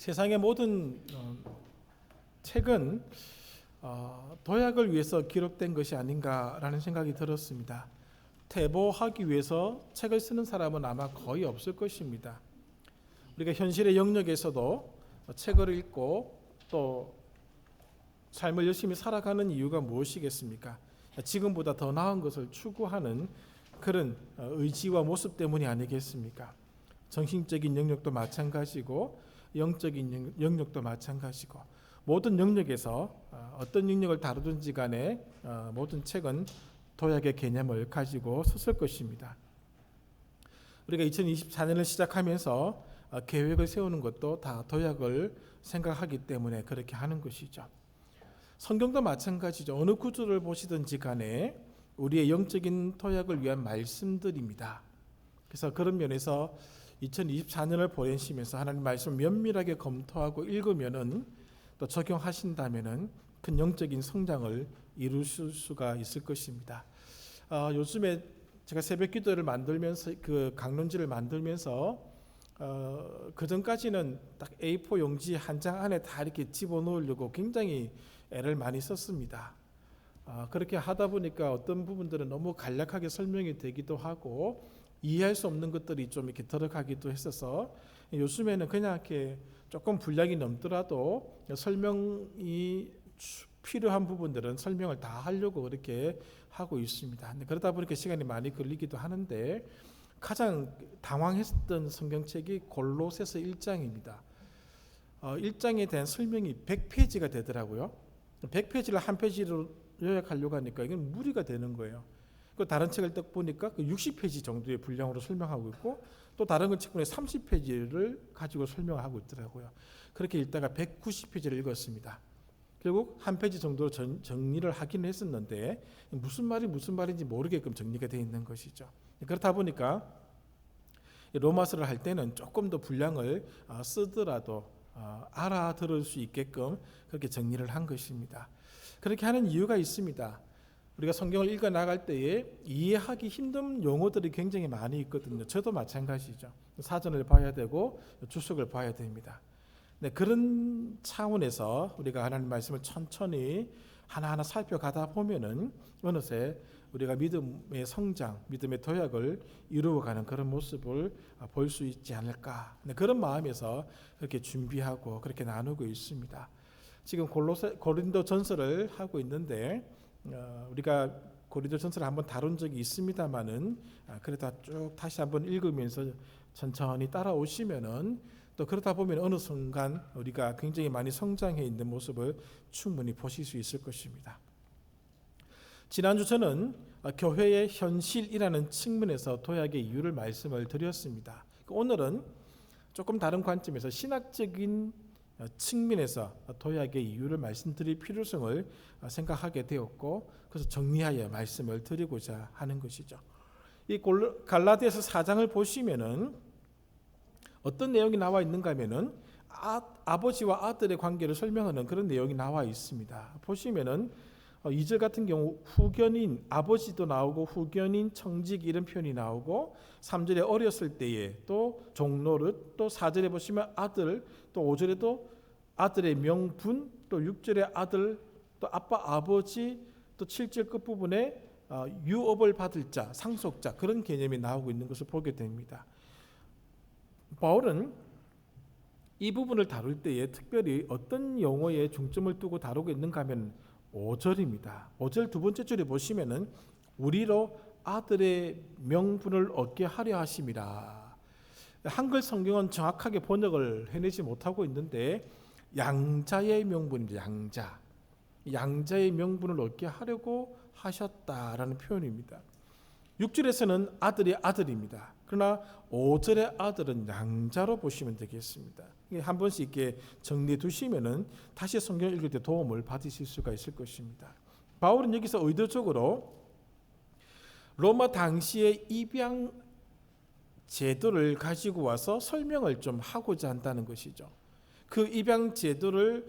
세상의 모든 책은 도약을 위해서 기록된 것이 아닌가라는 생각이 들었습니다. 퇴보하기 위해서 책을 쓰는 사람은 아마 거의 없을 것입니다. 우리가 현실의 영역에서도 책을 읽고 또 삶을 열심히 살아가는 이유가 무엇이겠습니까? 지금보다 더 나은 것을 추구하는 그런 의지와 모습 때문이 아니겠습니까? 정신적인 영역도 마찬가지고 영적인 영역도 마찬가지고 모든 영역에서 어떤 영역을 다루든지 간에 모든 책은 도약의 개념을 가지고 섰을 것입니다. 우리가 2024년을 시작하면서 계획을 세우는 것도 다 도약을 생각하기 때문에 그렇게 하는 것이죠. 성경도 마찬가지죠. 어느 구절을 보시든지 간에 우리의 영적인 도약을 위한 말씀들입니다. 그래서 그런 면에서 2024년을 보내시면서 하나님 말씀을 면밀하게 검토하고 읽으면은 또 적용하신다면은 큰 영적인 성장을 이루실 수가 있을 것입니다. 요즘에 제가 새벽기도를 만들면서 그 강론지를 만들면서 그 전까지는 딱 A4 용지 한 장 안에 다 이렇게 집어넣으려고 굉장히 애를 많이 썼습니다. 그렇게 하다 보니까 어떤 부분들은 너무 간략하게 설명이 되기도 하고 이해할 수 없는 것들이 좀 이렇게 들어가기도 했어서 요즘에는 그냥 이렇게 조금 분량이 넘더라도 설명이 필요한 부분들은 설명을 다 하려고 그렇게 하고 있습니다. 그러다 보니까 시간이 많이 걸리기도 하는데 가장 당황했던 성경책이 골로새서 1장입니다. 1장에 대한 설명이 100페이지가 되더라고요. 100페이지를 한 페이지로 요약하려고 하니까 이건 무리가 되는 거예요. 그 다른 책을 딱 보니까 그 60페이지 정도의 분량으로 설명하고 있고 또 다른 책 보니 30페이지를 가지고 설명하고 있더라고요. 그렇게 읽다가 190페이지를 읽었습니다. 결국 한 페이지 정도로 정리를 하긴 했었는데 무슨 말인지 모르게끔 정리가 되어 있는 것이죠. 그렇다 보니까 로마서를 할 때는 조금 더 분량을 쓰더라도 알아들을 수 있게끔 그렇게 정리를 한 것입니다. 그렇게 하는 이유가 있습니다. 우리가 성경을 읽어 나갈 때에 이해하기 힘든 용어들이 굉장히 많이 있거든요. 저도 마찬가지죠. 사전을 봐야 되고 주석을 봐야 됩니다. 네, 그런 차원에서 우리가 하나님 말씀을 천천히 하나하나 살펴가다 보면은 어느새 우리가 믿음의 성장, 믿음의 도약을 이루어가는 그런 모습을 볼 수 있지 않을까. 네, 그런 마음에서 그렇게 준비하고 그렇게 나누고 있습니다. 지금 고린도전서를 하고 있는데 우리가 고린도전서를 한번 다룬 적이 있습니다만은 그러다 쭉 다시 한번 읽으면서 천천히 따라오시면은 또 그러다 보면 어느 순간 우리가 굉장히 많이 성장해 있는 모습을 충분히 보실 수 있을 것입니다. 지난주 저는 교회의 현실이라는 측면에서 도약의 이유를 말씀을 드렸습니다. 오늘은 조금 다른 관점에서 신학적인 측면에서 도약의 이유를 말씀드릴 필요성을 생각하게 되었고 그래서 정리하여 말씀을 드리고자 하는 것이죠. 이 갈라디아서 4장을 보시면은 어떤 내용이 나와 있는가 하면은 아버지와 아들의 관계를 설명하는 그런 내용이 나와 있습니다. 보시면은 2절 같은 경우 후견인 아버지도 나오고 후견인 청직 이런 표현이 나오고 3절에 어렸을 때에 또 종노릇 또 4절에 보시면 아들 또 5절에도 아들의 명분 또 6절에 아들 또 아빠 아버지 또 7절 끝부분에 유업을 받을 자 상속자 그런 개념이 나오고 있는 것을 보게 됩니다. 바울은 이 부분을 다룰 때에 특별히 어떤 용어에 중점을 두고 다루고 있는가 하면 5절입니다. 5절 두 번째 줄에 보시면은 우리로 아들의 명분을 얻게 하려 하심이라. 한글 성경은 정확하게 번역을 해내지 못하고 있는데 양자의 명분입니다. 양자의 명분을 얻게 하려고 하셨다라는 표현입니다. 6절에서는 아들이 아들입니다. 그러나 5절의 아들은 양자로 보시면 되겠습니다. 한 번씩 이렇게 정리해 두시면은 다시 성경 읽을 때 도움을 받으실 수가 있을 것입니다. 바울은 여기서 의도적으로 로마 당시의 입양 제도를 가지고 와서 설명을 좀 하고자 한다는 것이죠. 그 입양 제도를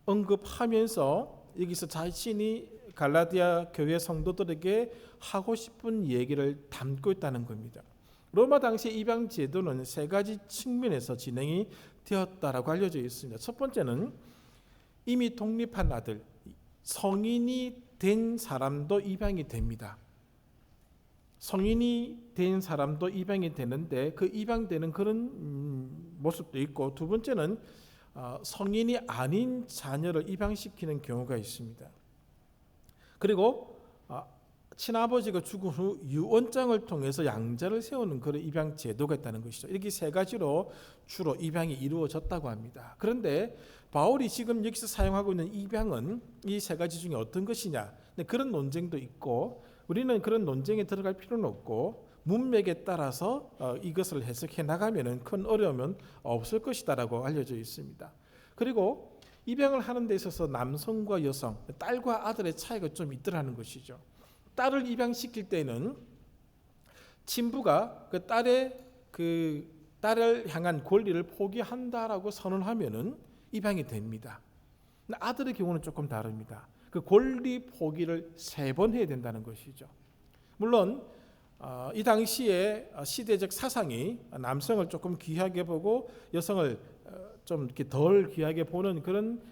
언급하면서 여기서 자신이 갈라디아 교회 성도들에게 하고 싶은 얘기를 담고 있다는 겁니다. 로마 당시 입양 제도는 세 가지 측면에서 진행이 되었다라고 알려져 있습니다. 첫 번째는 이미 독립한 아들, 성인이 된 사람도 입양이 됩니다. 성인이 된 사람도 입양이 되는데 그 입양되는 그런 모습도 있고, 두 번째는 성인이 아닌 자녀를 입양시키는 경우가 있습니다. 그리고 친아버지가 죽은 후 유언장을 통해서 양자를 세우는 그런 입양 제도가 있다는 것이죠. 이렇게 세 가지로 주로 입양이 이루어졌다고 합니다. 그런데 바울이 지금 여기서 사용하고 있는 입양은 이 세 가지 중에 어떤 것이냐, 그런 논쟁도 있고, 우리는 그런 논쟁에 들어갈 필요는 없고 문맥에 따라서 이것을 해석해 나가면 큰 어려움은 없을 것이다라고 알려져 있습니다. 그리고 입양을 하는 데 있어서 남성과 여성, 딸과 아들의 차이가 좀 있더라는 것이죠. 딸을 입양시킬 때는 친부가 그 딸을 향한 권리를 포기한다라고 선언하면은 입양이 됩니다. 아들의 경우는 조금 다릅니다. 그 권리 포기를 3번 해야 된다는 것이죠. 물론 이 당시에 시대적 사상이 남성을 조금 귀하게 보고 여성을 좀 이렇게 덜 귀하게 보는 그런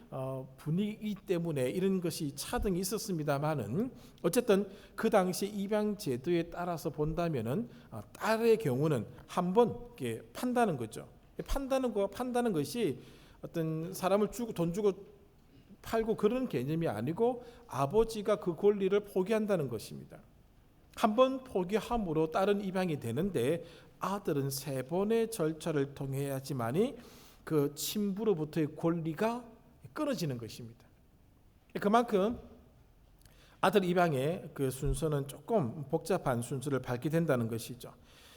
분위기 때문에 이런 것이 차등이 있었습니다만은, 어쨌든 그 당시 입양 제도에 따라서 본다면은 딸의 경우는 한번 이렇게 판다는 거죠. 판다는 것이 어떤 사람을 돈 주고 팔고 그런 개념이 아니고 아버지가 그 권리를 포기한다는 것입니다. 한번 포기함으로 딸은 입양이 되는데 아들은 3번의 절차를 통해야지만이 그 친부로부터의 권리가 끊어지는 것입니다. 그만큼 아들 입양의 그 순서는 조금 복잡한 순서를 밟게 된다는 것이죠.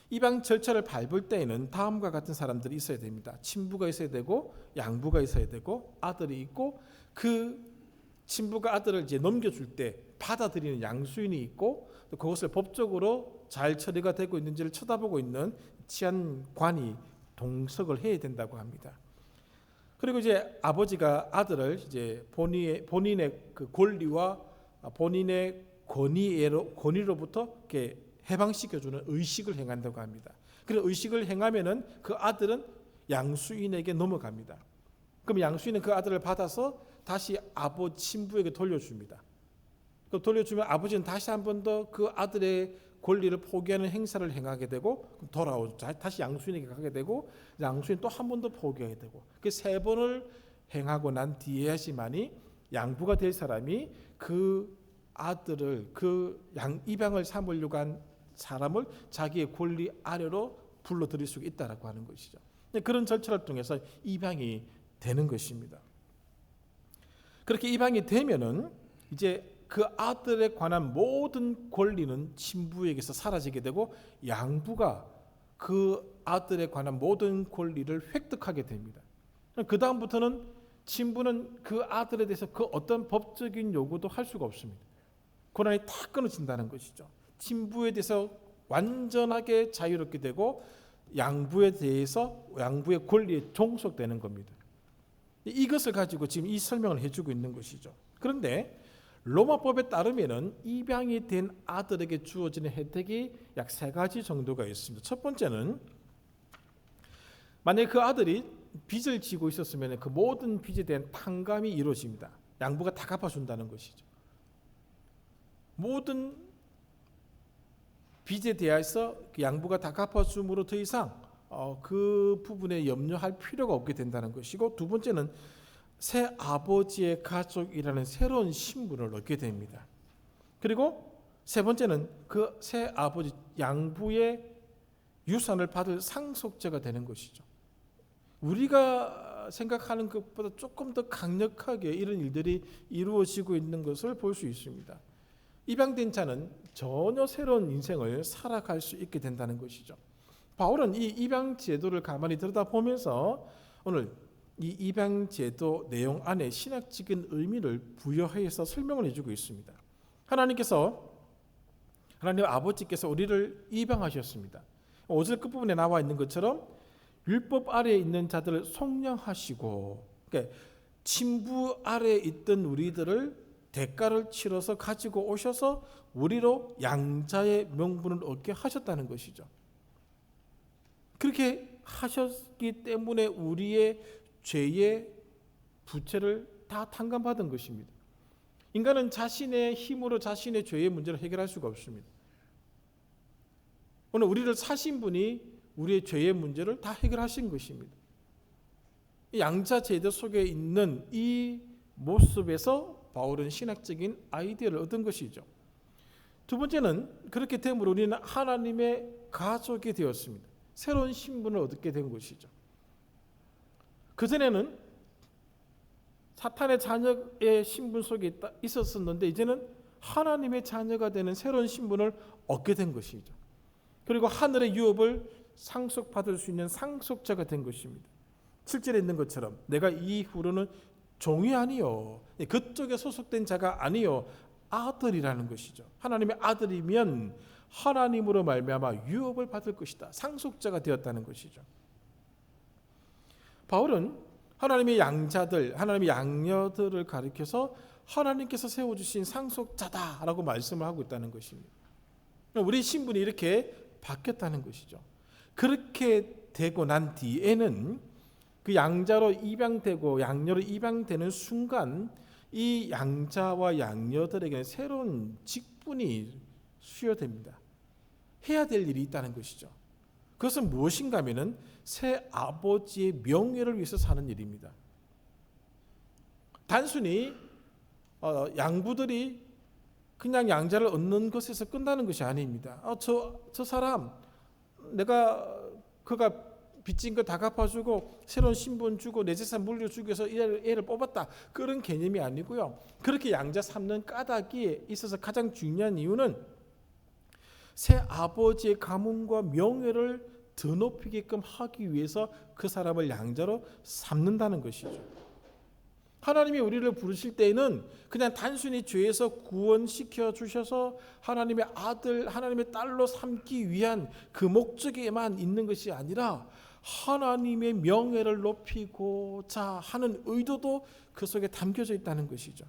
입양 절차를 밟을 때에는 다음과 같은 사람들이 있어야 됩니다. 친부가 있어야 되고, 양부가 있어야 되고, 아들이 있고, 그 친부가 아들을 이제 넘겨줄 때 받아들이는 양수인이 있고, 또 그것을 법적으로 잘 처리가 되고 있는지를 쳐다보고 있는 치안관이 동석을 해야 된다고 합니다. 그리고 이제 아버지가 아들을 이제 본인의 그 권리와 본인의 권위로부터 이렇게 해방시켜주는 의식을 행한다고 합니다. 그래서 의식을 행하면은 그 아들은 양수인에게 넘어갑니다. 그럼 양수인은 그 아들을 받아서 다시 친부에게 돌려줍니다. 그럼 돌려주면 아버지는 다시 한 번 더 그 아들의 권리를 포기하는 행사를 행하게 되고, 다시 양수인에게 가게 되고, 양수인 또 한 번 더 포기하게 되고, 그 3번을 행하고 난 뒤에야지만이 양부가 될 사람이 그 아들을 입양을 삼으려고 한 사람을 자기의 권리 아래로 불러들일 수 있다라고 하는 것이죠. 그런 절차를 통해서 입양이 되는 것입니다. 그렇게 입양이 되면은 이제 그 아들에 관한 모든 권리는 친부에게서 사라지게 되고, 양부가 그 아들에 관한 모든 권리를 획득하게 됩니다. 그 다음부터는 친부는 그 아들에 대해서 그 어떤 법적인 요구도 할 수가 없습니다. 권한이 다 끊어진다는 것이죠. 친부에 대해서 완전하게 자유롭게 되고, 양부에 대해서 양부의 권리에 종속되는 겁니다. 이것을 가지고 지금 이 설명을 해주고 있는 것이죠. 그런데 로마법에 따르면은 입양이 된 아들에게 주어지는 혜택이 약 3가지 정도가 있습니다. 첫 번째는 만약에 그 아들이 빚을 지고 있었으면 그 모든 빚에 대한 탕감이 이루어집니다. 양부가 다 갚아준다는 것이죠. 모든 빚에 대해서 양부가 다 갚아줌으로 더 이상 그 부분에 염려할 필요가 없게 된다는 것이고, 두 번째는 새 아버지의 가족이라는 새로운 신분을 얻게 됩니다. 그리고 세 번째는 그 새 아버지 양부의 유산을 받을 상속자가 되는 것이죠. 우리가 생각하는 것보다 조금 더 강력하게 이런 일들이 이루어지고 있는 것을 볼 수 있습니다. 입양된 자는 전혀 새로운 인생을 살아갈 수 있게 된다는 것이죠. 바울은 이 입양 제도를 가만히 들여다보면서 오늘 이 입양 제도 내용 안에 신학적인 의미를 부여해서 설명을 해주고 있습니다. 하나님 아버지께서 우리를 입양하셨습니다. 5절 끝부분에 나와 있는 것처럼 율법 아래에 있는 자들을 속량하시고, 그러니까 친부 아래에 있던 우리들을 대가를 치러서 가지고 오셔서 우리로 양자의 명분을 얻게 하셨다는 것이죠. 그렇게 하셨기 때문에 우리의 죄의 부채를 다 탕감받은 것입니다. 인간은 자신의 힘으로 자신의 죄의 문제를 해결할 수가 없습니다. 오늘 우리를 사신 분이 우리의 죄의 문제를 다 해결하신 것입니다. 양자 제도 속에 있는 이 모습에서 바울은 신학적인 아이디어를 얻은 것이죠. 두 번째는 그렇게 됨으로 우리는 하나님의 가족이 되었습니다. 새로운 신분을 얻게 된 것이죠. 그전에는 사탄의 자녀의 신분 속에 있었었는데 이제는 하나님의 자녀가 되는 새로운 신분을 얻게 된 것이죠. 그리고 하늘의 유업을 상속받을 수 있는 상속자가 된 것입니다. 7절에 있는 것처럼 내가 이후로는 종이 아니요 그쪽에 소속된 자가 아니요 아들이라는 것이죠. 하나님의 아들이면 하나님으로 말미암아 유업을 받을 것이다. 상속자가 되었다는 것이죠. 바울은 하나님의 양자들, 하나님의 양녀들을 가리켜서 하나님께서 세워주신 상속자다라고 말씀을 하고 있다는 것입니다. 우리 신분이 이렇게 바뀌었다는 것이죠. 그렇게 되고 난 뒤에는 그 양자로 입양되고 양녀로 입양되는 순간 이 양자와 양녀들에게는 새로운 직분이 수여됩니다. 해야 될 일이 있다는 것이죠. 그것은 무엇인가 하면은 새 아버지의 명예를 위해서 사는 일입니다. 단순히 양부들이 그냥 양자를 얻는 것에서 끝나는 것이 아닙니다. 저 사람 그가 빚진 거 다 갚아주고 새로운 신분 주고 내 재산 물려주기 위해서 애를 뽑았다. 그런 개념이 아니고요. 그렇게 양자 삼는 까닭이 있어서 가장 중요한 이유는 새 아버지의 가문과 명예를 더 높이게끔 하기 위해서 그 사람을 양자로 삼는다는 것이죠. 하나님이 우리를 부르실 때에는 그냥 단순히 죄에서 구원시켜 주셔서 하나님의 아들, 하나님의 딸로 삼기 위한 그 목적에만 있는 것이 아니라 하나님의 명예를 높이고자 하는 의도도 그 속에 담겨져 있다는 것이죠.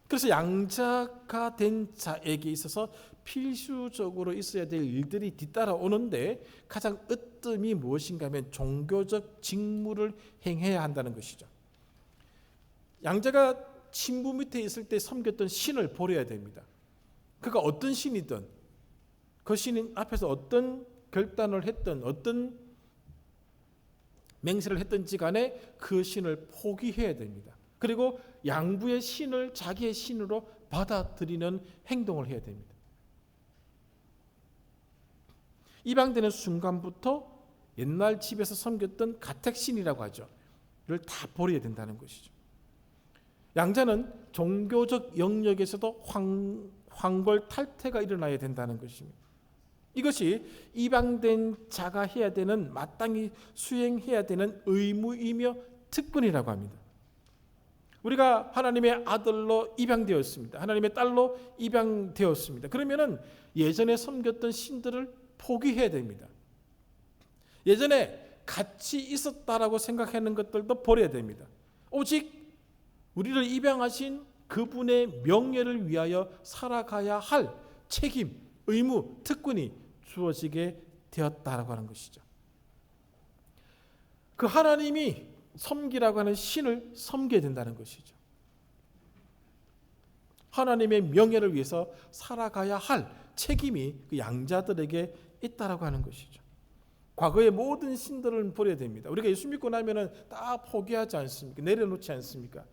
그래서 양자가 된 자에게 있어서 필수적으로 있어야 될 일들이 뒤따라오는데 가장 으뜸이 무엇인가 하면 종교적 직무를 행해야 한다는 것이죠. 양자가 친부 밑에 있을 때 섬겼던 신을 버려야 됩니다. 그가 어떤 신이든 그 신 앞에서 어떤 결단을 했든 어떤 맹세를 했든지 간에 그 신을 포기해야 됩니다. 그리고 양부의 신을 자기의 신으로 받아들이는 행동을 해야 됩니다. 입양되는 순간부터 옛날 집에서 섬겼던 가택신이라고 하죠. 를 다 버려야 된다는 것이죠. 양자는 종교적 영역에서도 황골탈퇴가 일어나야 된다는 것입니다. 이것이 입양된 자가 해야 되는 마땅히 수행해야 되는 의무이며 특권이라고 합니다. 우리가 하나님의 아들로 입양되었습니다. 하나님의 딸로 입양되었습니다. 그러면은 예전에 섬겼던 신들을 포기해야 됩니다. 예전에 같이 있었다라고 생각하는 것들도 버려야 됩니다. 오직 우리를 입양하신 그분의 명예를 위하여 살아가야 할 책임, 의무, 특권이 주어지게 되었다라고 하는 것이죠. 그 하나님이 섬기라고 하는 신을 섬겨야 된다는 것이죠. 하나님의 명예를 위해서 살아가야 할 책임이 그 양자들에게 있다라고 하는 것이죠. 과거의 모든 신들을 버려야 됩니다. 우리가 예수 믿고 나면은 다 포기하지 않습니까? 내려놓지 않습니까?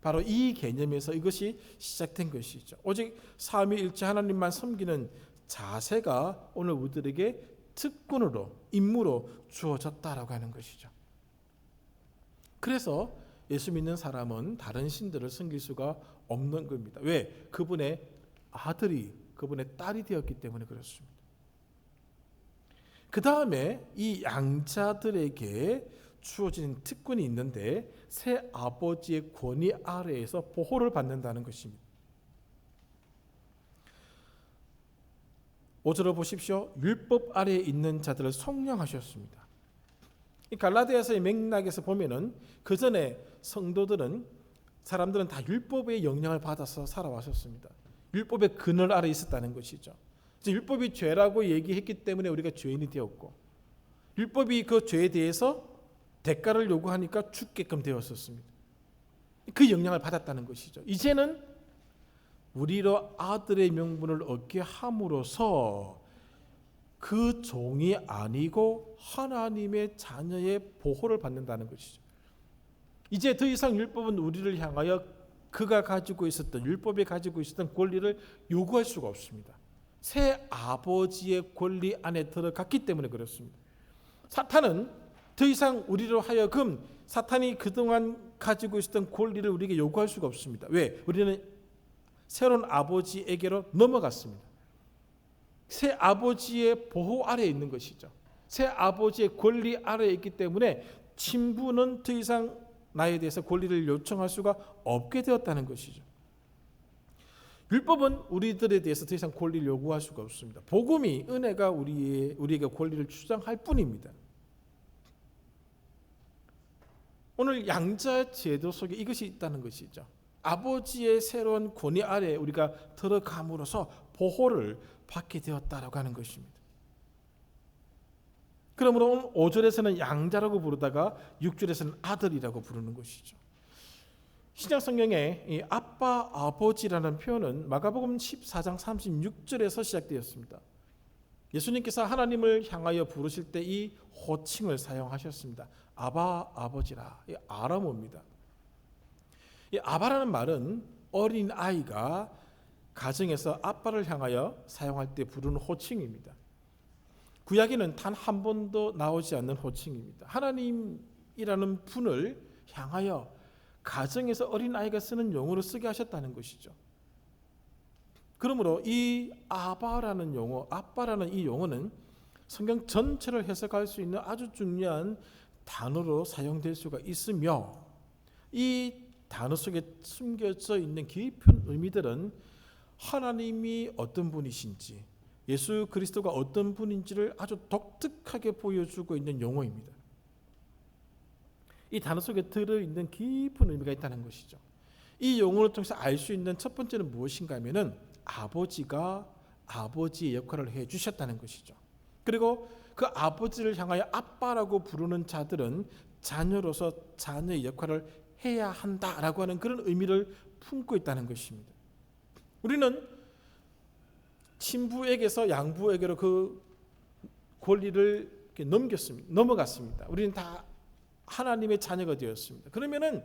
바로 이 개념에서 이것이 시작된 것이죠. 오직 삼위일체 하나님만 섬기는 자세가 오늘 우리들에게 특권으로 임무로 주어졌다라고 하는 것이죠. 그래서 예수 믿는 사람은 다른 신들을 섬길 수가 없는 겁니다. 왜? 그분의 아들이 그분의 딸이 되었기 때문에 그렇습니다. 그 다음에 이 양자들에게 주어진 특권이 있는데 새 아버지의 권위 아래에서 보호를 받는다는 것입니다. 5절을 보십시오. 율법 아래에 있는 자들을 속량하셨습니다. 이 갈라디아서의 맥락에서 보면은 그 전에 사람들은 다 율법의 영향을 받아서 살아왔었습니다. 율법의 그늘 아래 있었다는 것이죠. 율법이 죄라고 얘기했기 때문에 우리가 죄인이 되었고, 율법이 그 죄에 대해서 대가를 요구하니까 죽게끔 되었었습니다. 그 영향을 받았다는 것이죠. 이제는 우리로 아들의 명분을 얻게 함으로써 그 종이 아니고 하나님의 자녀의 보호를 받는다는 것이죠. 이제 더 이상 율법은 우리를 향하여 그가 가지고 있었던, 율법에 가지고 있었던 권리를 요구할 수가 없습니다. 새 아버지의 권리 안에 들어갔기 때문에 그렇습니다. 사탄은 더 이상 우리로 하여금 사탄이 그동안 가지고 있었던 권리를 우리에게 요구할 수가 없습니다. 왜? 우리는 새로운 아버지에게로 넘어갔습니다. 새 아버지의 보호 아래에 있는 것이죠. 새 아버지의 권리 아래에 있기 때문에 친부는 더 이상 나에 대해서 권리를 요청할 수가 없게 되었다는 것이죠. 율법은 우리들에 대해서 더 이상 권리를 요구할 수가 없습니다. 복음이, 은혜가 우리에게 권리를 주장할 뿐입니다. 오늘 양자 제도 속에 이것이 있다는 것이죠. 아버지의 새로운 권위 아래에 우리가 들어감으로써 보호를 받게 되었다라고 하는 것입니다. 그러므로 5절에서는 양자라고 부르다가 6절에서는 아들이라고 부르는 것이죠. 신약 성경에 이 아빠, 아버지라는 표현은 마가복음 14장 36절에서 시작되었습니다. 예수님께서 하나님을 향하여 부르실 때 이 호칭을 사용하셨습니다. 아바, 아버지라. 이 아람어입니다. 이 아바라는 말은 어린 아이가 가정에서 아빠를 향하여 사용할 때 부르는 호칭입니다. 구약에는 단 한 번도 나오지 않는 호칭입니다. 하나님이라는 분을 향하여 가정에서 어린 아이가 쓰는 용어로 쓰게 하셨다는 것이죠. 그러므로 이 아바라는 용어, 아빠라는 이 용어는 성경 전체를 해석할 수 있는 아주 중요한 단어로 사용될 수가 있으며, 이 단어 속에 숨겨져 있는 깊은 의미들은 하나님이 어떤 분이신지, 예수 그리스도가 어떤 분인지를 아주 독특하게 보여주고 있는 용어입니다. 이 단어 속에 들어있는 깊은 의미가 있다는 것이죠. 이 용어를 통해서 알 수 있는 첫 번째는 무엇인가 하면은 아버지가 아버지의 역할을 해주셨다는 것이죠. 그리고 그 아버지를 향하여 아빠라고 부르는 자들은 자녀로서 자녀의 역할을 해야 한다라고 하는 그런 의미를 품고 있다는 것입니다. 우리는 친부에게서 양부에게로 그 권리를 넘어갔습니다. 우리는 다 하나님의 자녀가 되었습니다. 그러면은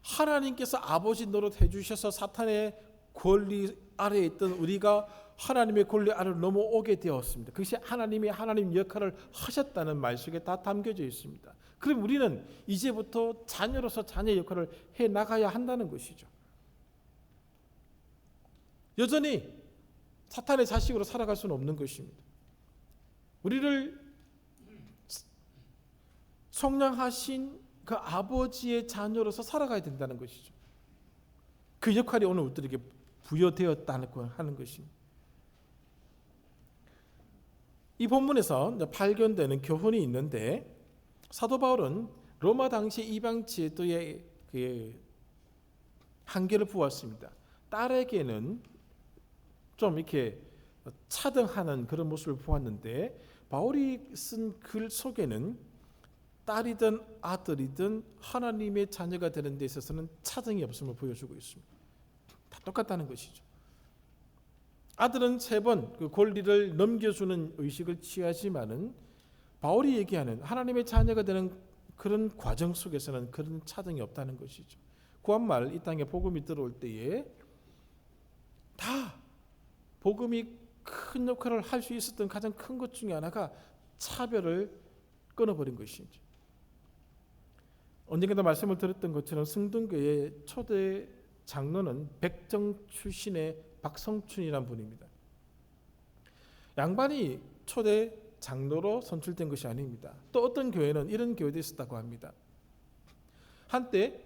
하나님께서 아버지 노릇 해주셔서 사탄의 권리 아래에 있던 우리가 하나님의 권리 아래로 넘어오게 되었습니다. 그것이 하나님이 하나님 역할을 하셨다는 말 속에 다 담겨져 있습니다. 그럼 우리는 이제부터 자녀로서 자녀의 역할을 해 나가야 한다는 것이죠. 여전히 사탄의 자식으로 살아갈 수는 없는 것입니다. 우리를 성량하신 그 아버지의 자녀로서 살아가야 된다는 것이죠. 그 역할이 오늘 우리들에게 부여되었다는 하는 것입니다. 이 본문에서 발견되는 교훈이 있는데, 사도 바울은 로마 당시 이방 제도의 한계를 보았습니다. 딸에게는 좀 이렇게 차등하는 그런 모습을 보았는데, 바울이 쓴 글 속에는 딸이든 아들이든 하나님의 자녀가 되는 데 있어서는 차등이 없음을 보여주고 있습니다. 다 똑같다는 것이죠. 아들은 3번 그 권리를 넘겨주는 의식을 취하지만은 바울이 얘기하는 하나님의 자녀가 되는 그런 과정 속에서는 그런 차등이 없다는 것이죠. 구한말 이 땅에 복음이 들어올 때에 다 복음이 큰 역할을 할 수 있었던 가장 큰 것 중에 하나가 차별을 끊어버린 것이죠. 언젠가도 말씀을 드렸던 것처럼 승동교의 초대 장로는 백정 출신의 박성춘이라는 분입니다. 양반이 초대 장로로 선출된 것이 아닙니다. 또 어떤 교회는 이런 교회도 있었다고 합니다. 한때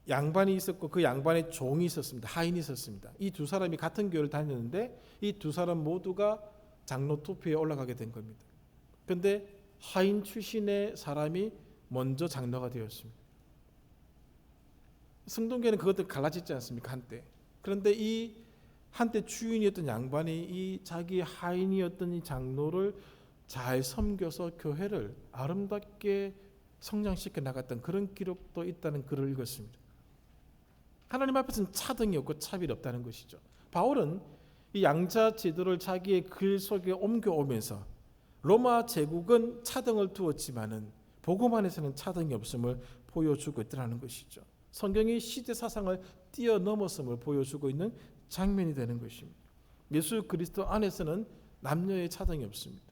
양반이 있었고 그 양반의 종이 있었습니다. 하인이 있었습니다. 이 두 사람이 같은 교회를 다녔는데 이 두 사람 모두가 장로 투표에 올라가게 된 겁니다. 그런데 하인 출신의 사람이 먼저 장로가 되었습니다. 승동교회는 그것들 갈라지지 않습니까? 한때. 그런데 이 한때 주인이었던 양반이 이 자기 하인이었던 이 장로를 잘 섬겨서 교회를 아름답게 성장시켜 나갔던 그런 기록도 있다는 글을 읽었습니다. 하나님 앞에서는 차등이 없고 차별이 없다는 것이죠. 바울은 이 양자 제도를 자기의 글 속에 옮겨오면서 로마 제국은 차등을 두었지만은 복음 안에서는 차등이 없음을 보여주고 있다는 것이죠. 성경이 시대 사상을 뛰어넘었음을 보여주고 있는 장면이 되는 것입니다. 예수 그리스도 안에서는 남녀의 차등이 없습니다.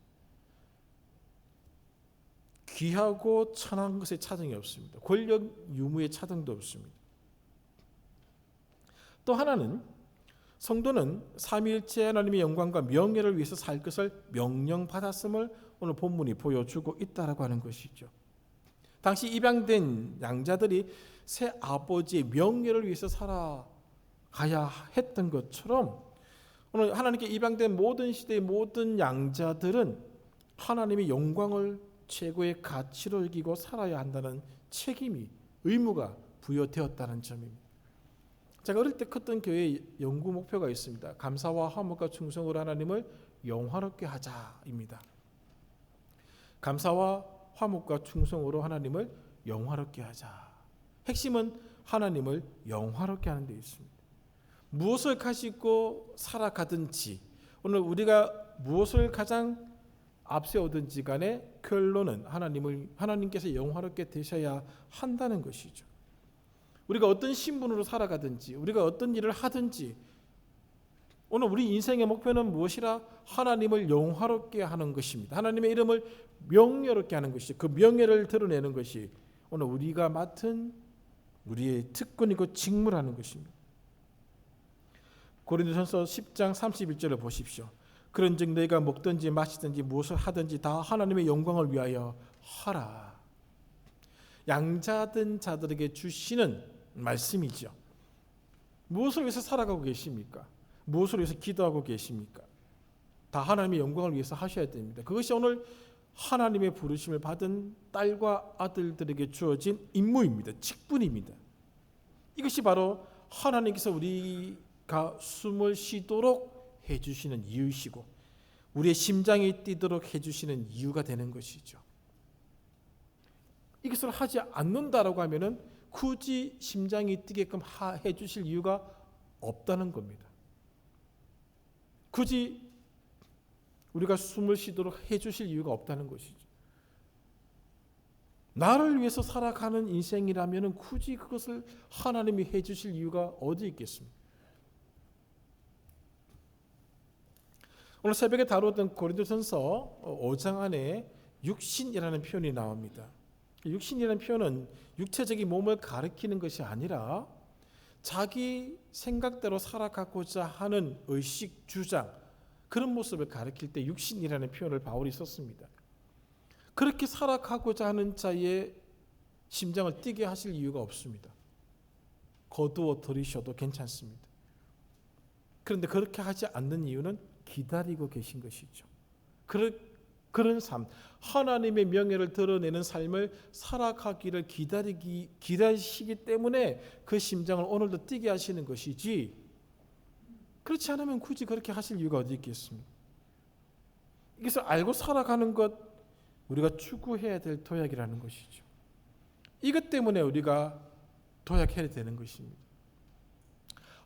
귀하고 천한 것의 차등이 없습니다. 권력 유무의 차등도 없습니다. 또 하나는 성도는 삼위일체 하나님의 영광과 명예를 위해서 살 것을 명령받았음을 오늘 본문이 보여주고 있다라고 하는 것이죠. 당시 입양된 양자들이 새 아버지의 명예를 위해서 살아가야 했던 것처럼 오늘 하나님께 입양된 모든 시대의 모든 양자들은 하나님의 영광을 최고의 가치로 여기고 살아야 한다는 책임이 의무가 부여되었다는 점입니다. 제가 어릴 때 컸던 교회의 연구 목표가 있습니다. 감사와 화목과 충성으로 하나님을 영화롭게 하자입니다. 감사와 화목과 충성으로 하나님을 영화롭게 하자. 핵심은 하나님을 영화롭게 하는 데 있습니다. 무엇을 가지고 살아가든지 오늘 우리가 무엇을 가장 앞세우든지 간에 결론은 하나님께서 영화롭게 되셔야 한다는 것이죠. 우리가 어떤 신분으로 살아가든지 우리가 어떤 일을 하든지 오늘 우리 인생의 목표는 무엇이라? 하나님을 영화롭게 하는 것입니다. 하나님의 이름을 명예롭게 하는 것이 그 명예를 드러내는 것이 오늘 우리가 맡은 우리의 특권이고 직무라는 것입니다. 고린도전서 10장 31절을 보십시오. 그런즉 너희가 먹든지 마시든지 무엇을 하든지 다 하나님의 영광을 위하여 하라. 양자된 자들에게 주시는 말씀이죠. 무엇을 위해서 살아가고 계십니까? 무엇을 위해서 기도하고 계십니까? 다 하나님의 영광을 위해서 하셔야 됩니다. 그것이 오늘 하나님의 부르심을 받은 딸과 아들들에게 주어진 임무입니다. 직분입니다. 이것이 바로 하나님께서 우리가 숨을 쉬도록 해주시는 이유이시고 우리의 심장이 뛰도록 해주시는 이유가 되는 것이죠. 이것을 하지 않는다라고 하면은 굳이 심장이 뛰게끔 해주실 이유가 없다는 겁니다. 굳이 우리가 숨을 쉬도록 해주실 이유가 없다는 것이죠. 나를 위해서 살아가는 인생이라면 굳이 그것을 하나님이 해주실 이유가 어디 있겠습니까? 오늘 새벽에 다루었던 고린도전서 5장 안에 육신이라는 표현이 나옵니다. 육신이라는 표현은 육체적인 몸을 가리키는 것이 아니라 자기 생각대로 살아가고자 하는 의식, 주장 그런 모습을 가리킬 때 육신이라는 표현을 바울이 썼습니다. 그렇게 살아가고자 하는 자의 심장을 뛰게 하실 이유가 없습니다. 거두어 들이셔도 괜찮습니다. 그런데 그렇게 하지 않는 이유는 기다리고 계신 것이죠. 그런 삶, 하나님의 명예를 드러내는 삶을 살아가기를 기다리시기 때문에 그 심장을 오늘도 뛰게 하시는 것이지 그렇지 않으면 굳이 그렇게 하실 이유가 어디 있겠습니까? 이것을 알고 살아가는 것 우리가 추구해야 될 도약이라는 것이죠. 이것 때문에 우리가 도약해야 되는 것입니다.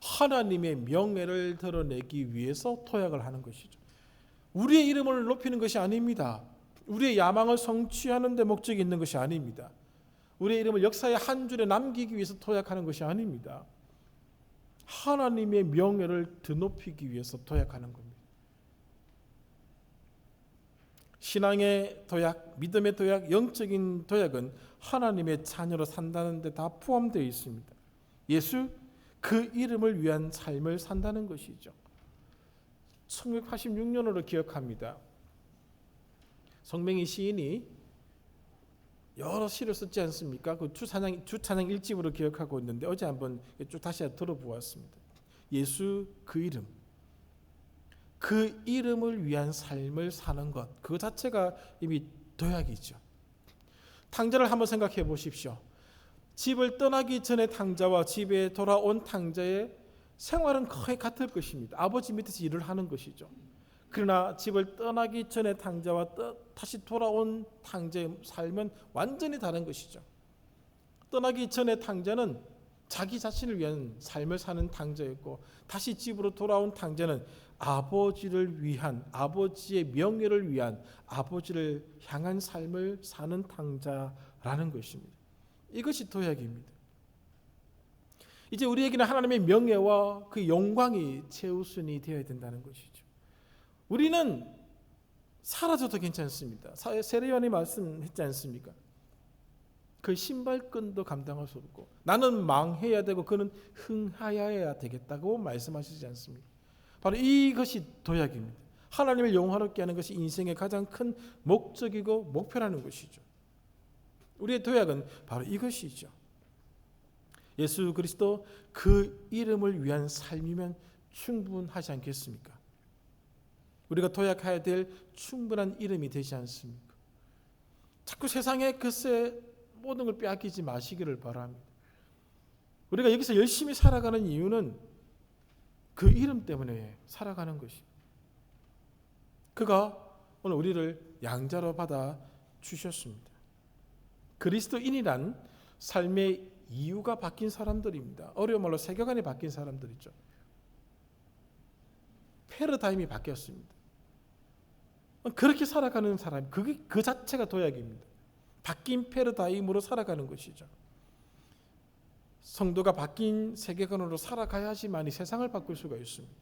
하나님의 명예를 드러내기 위해서 도약을 하는 것이죠. 우리의 이름을 높이는 것이 아닙니다. 우리의 야망을 성취하는 데 목적이 있는 것이 아닙니다. 우리의 이름을 역사의 한 줄에 남기기 위해서 도약하는 것이 아닙니다. 하나님의 명예를 드높이기 위해서 도약하는 겁니다. 신앙의 도약, 믿음의 도약, 영적인 도약은 하나님의 자녀로 산다는 데 다 포함되어 있습니다. 예수 그 이름을 위한 삶을 산다는 것이죠. 1986년으로 기억합니다. 성명희 시인이 여러 시를 썼지 않습니까? 그 주찬양 1집으로 기억하고 있는데 어제 한번 쭉 다시 들어보았습니다. 예수 그 이름, 그 이름을 위한 삶을 사는 것, 그 자체가 이미 도약이죠. 탕자를 한번 생각해 보십시오. 집을 떠나기 전에 탕자와 집에 돌아온 탕자의 생활은 거의 같을 것입니다. 아버지 밑에서 일을 하는 것이죠. 그러나 집을 떠나기 전의 탕자와 다시 돌아온 탕자의 삶은 완전히 다른 것이죠. 떠나기 전의 탕자는 자기 자신을 위한 삶을 사는 탕자였고, 다시 집으로 돌아온 탕자는 아버지를 위한, 아버지의 명예를 위한, 아버지를 향한 삶을 사는 탕자라는 것입니다. 이것이 도약입니다. 이제 우리에게는 하나님의 명예와 그 영광이 최우선이 되어야 된다는 것이죠. 우리는 사라져도 괜찮습니다. 세례요한이 말씀했지 않습니까? 그 신발끈도 감당할 수 없고 나는 망해야 되고 그는 흥하여야 되겠다고 말씀하시지 않습니까? 바로 이것이 도약입니다. 하나님을 영화롭게 하는 것이 인생의 가장 큰 목적이고 목표라는 것이죠. 우리의 도약은 바로 이것이죠. 예수 그리스도 그 이름을 위한 삶이면 충분하지 않겠습니까? 우리가 도약해야 될 충분한 이름이 되지 않습니까? 자꾸 세상에 글쎄 모든 걸 빼앗기지 마시기를 바랍니다. 우리가 여기서 열심히 살아가는 이유는 그 이름 때문에 살아가는 것이. 그가 오늘 우리를 양자로 받아 주셨습니다. 그리스도인이란 삶의 이유가 바뀐 사람들입니다. 어려운 말로 세계관이 바뀐 사람들이죠. 패러다임이 바뀌었습니다. 그렇게 살아가는 사람, 그게 그 자체가 도약입니다. 바뀐 패러다임으로 살아가는 것이죠. 성도가 바뀐 세계관으로 살아가야지만 이 세상을 바꿀 수가 있습니다.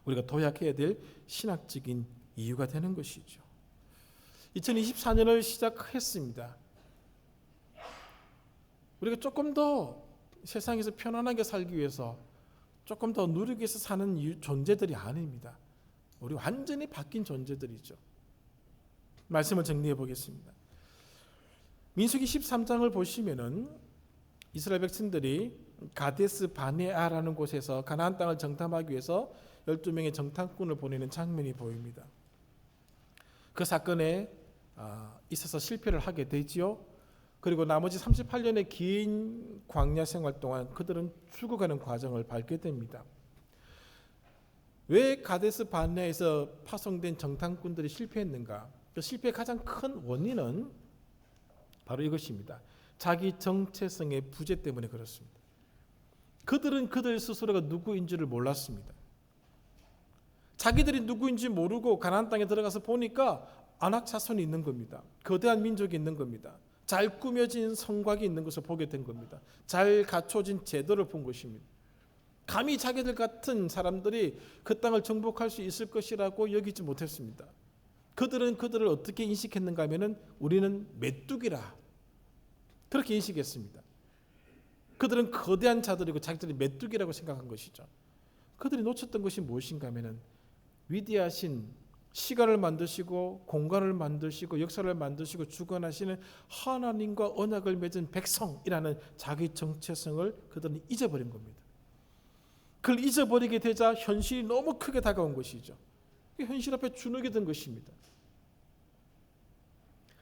우리가 도약해야 될 신학적인 이유가 되는 것이죠. 2024년을 시작했습니다. 우리가 조금 더 세상에서 편안하게 살기 위해서 조금 더 누리기 위해서 사는 존재들이 아닙니다. 우리 완전히 바뀐 존재들이죠. 말씀을 정리해 보겠습니다. 민수기 13장을 보시면은 이스라엘 백성들이 가데스 바네아라는 곳에서 가나안 땅을 정탐하기 위해서 12명의 정탐꾼을 보내는 장면이 보입니다. 그 사건에 있어서 실패를 하게 되지요. 그리고 나머지 38년의 긴 광야 생활 동안 그들은 죽어가는 과정을 밟게 됩니다. 왜 가데스 바네아에서 파송된 정탐꾼들이 실패했는가? 그 실패의 가장 큰 원인은 바로 이것입니다. 자기 정체성의 부재 때문에 그렇습니다. 그들은 그들 스스로가 누구인지를 몰랐습니다. 자기들이 누구인지 모르고 가나안 땅에 들어가서 보니까 아낙 자손이 있는 겁니다. 거대한 민족이 있는 겁니다. 잘 꾸며진 성곽이 있는 것을 보게 된 겁니다. 잘 갖춰진 제도를 본 것입니다. 감히 자기들 같은 사람들이 그 땅을 정복할 수 있을 것이라고 여기지 못했습니다. 그들은 그들을 어떻게 인식했는가 하면은 우리는 메뚜기라 그렇게 인식했습니다. 그들은 거대한 자들이고 자기들이 메뚜기라고 생각한 것이죠. 그들이 놓쳤던 것이 무엇인가 하면은 위대하신 시간을 만드시고 공간을 만드시고 역사를 만드시고 주관하시는 하나님과 언약을 맺은 백성이라는 자기 정체성을 그들은 잊어버린 겁니다. 그걸 잊어버리게 되자 현실이 너무 크게 다가온 것이죠. 현실 앞에 주눅이 든 것입니다.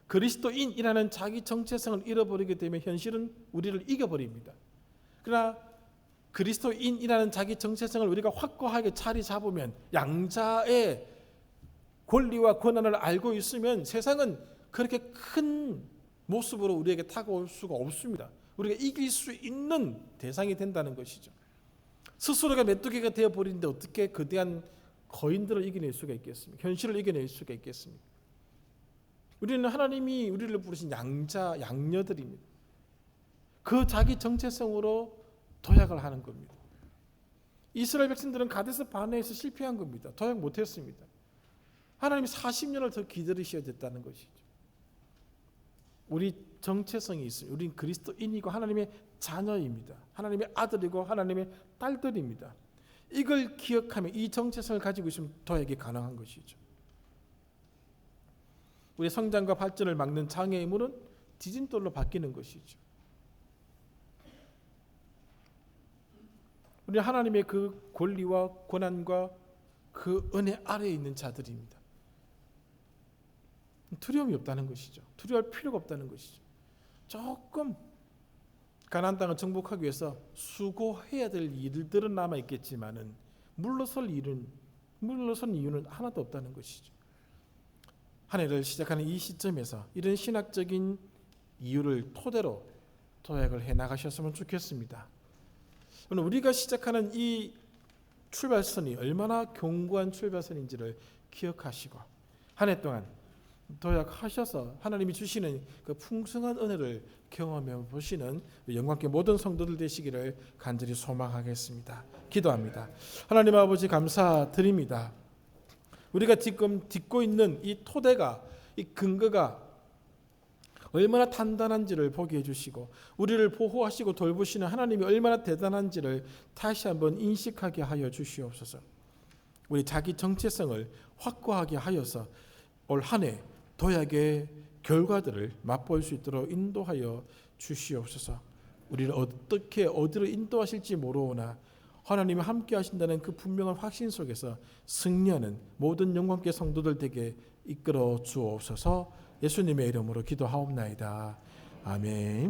그리스도인이라는 자기 정체성을 잃어버리게 되면 현실은 우리를 이겨버립니다. 그러나 그리스도인이라는 자기 정체성을 우리가 확고하게 자리 잡으면, 양자의 권리와 권한을 알고 있으면 세상은 그렇게 큰 모습으로 우리에게 다가올 수가 없습니다. 우리가 이길 수 있는 대상이 된다는 것이죠. 스스로가 메뚜기가 되어버리는데 어떻게 거대한 거인들을 이겨낼 수가 있겠습니까? 현실을 이겨낼 수가 있겠습니까? 우리는 하나님이 우리를 부르신 양자, 양녀들입니다. 그 자기 정체성으로 도약을 하는 겁니다. 이스라엘 백성들은 가데스 바네아에서 실패한 겁니다. 도약 못했습니다. 하나님이 40년을 더 기다리셔야 됐다는 것이죠. 우리 정체성이 있습니다. 우리는 그리스도인이고 하나님의 자녀입니다. 하나님의 아들이고 하나님의 딸들입니다. 이걸 기억하면, 이 정체성을 가지고 있으면 도약이 가능한 것이죠. 우리의 성장과 발전을 막는 장애물은 디딤돌로 바뀌는 것이죠. 우리 하나님의 그 권리와 권한과 그 은혜 아래에 있는 자들입니다. 두려움이 없다는 것이죠. 두려워할 필요가 없다는 것이죠. 조금 가나안 땅을 정복하기 위해서 수고해야 될 일들은 남아 있겠지만은 물러설 이유는 하나도 없다는 것이죠. 한 해를 시작하는 이 시점에서 이런 신학적인 이유를 토대로 도약을 해나가셨으면 좋겠습니다. 오늘 우리가 시작하는 이 출발선이 얼마나 견고한 출발선인지를 기억하시고 한 해 동안 도약하셔서 하나님이 주시는 그 풍성한 은혜를 경험해 보시는 영광께 모든 성도들 되시기를 간절히 소망하겠습니다. 기도합니다. 하나님 아버지 감사드립니다. 우리가 지금 딛고 있는 이 토대가, 이 근거가 얼마나 단단한지를 보게 해주시고 우리를 보호하시고 돌보시는 하나님이 얼마나 대단한지를 다시 한번 인식하게 하여 주시옵소서. 우리 자기 정체성을 확고하게 하여서 올 한 해 도약의 결과들을 맛볼 수 있도록 인도하여 주시옵소서. 우리를 어떻게 어디로 인도하실지 모르오나 하나님이 함께 하신다는 그 분명한 확신 속에서 승리하는 모든 영광께 성도들 되게 이끌어 주옵소서. 예수님의 이름으로 기도하옵나이다. 아멘.